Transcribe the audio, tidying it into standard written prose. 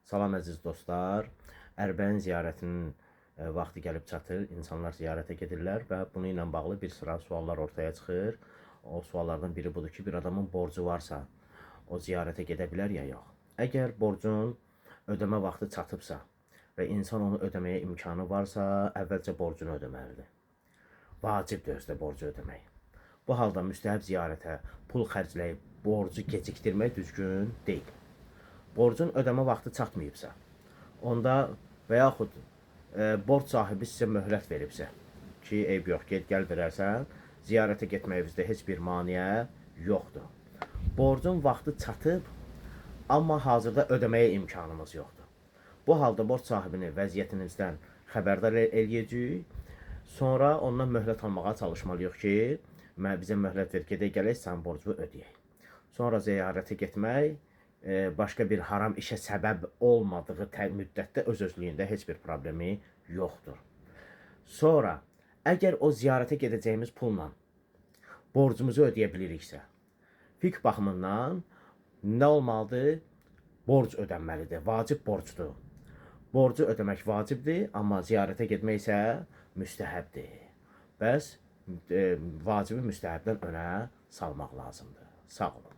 Salam əziz dostlar. Ərbəyin ziyarətinin vaxtı gəlib çatır. İnsanlar ziyarətə gedirlər və bunu ilə bağlı bir sıra suallar ortaya çıxır. O suallardan biri budur ki, bir adamın borcu varsa, o ziyarətə gedə bilər ya yox. Əgər borcun ödəmə vaxtı çatıbsa və insan onu ödəməyə imkanı varsa, əvvəlcə borcunu ödəməlidir. Vacibdir özdə borcu ödəmək. Bu halda müstəhəb ziyarətə pul xərcləyib borcu gecikdirmək düzgün deyil. Borcun ödəmə vaxtı çatmayıbsa, onda və yaxud borc sahibi sizə möhlət veribsə ki, eyb yox, get gəl verərsən, ziyarətə getməyinizdə heç bir maneə yoxdur. Borcun vaxtı çatıb, amma hazırda ödəməyə imkanımız yoxdur. Bu halda borc sahibini vəziyyətinizdən xəbərdar eləyəcəyik, sonra ondan möhlət almağa çalışmalıyıq ki, bizə möhlət ver, gedək gələk, sən borcunu ödəyək. Sonra ziyarətə getmək başqa bir haram işə səbəb olmadığı müddətdə öz-özlüyündə heç bir problemi yoxdur. Sonra, əgər o ziyarətə gedəcəyimiz pulla borcumuzu ödəyə biliriksə, fiqh baxımından nə olmalıdır? Borc ödənməlidir, vacib borcdur. Borcu ödəmək vacibdir, amma ziyarətə getmək isə müstəhəbdir. Bəs vacibi müstəhəbdən önə salmaq lazımdır. Sağ olun.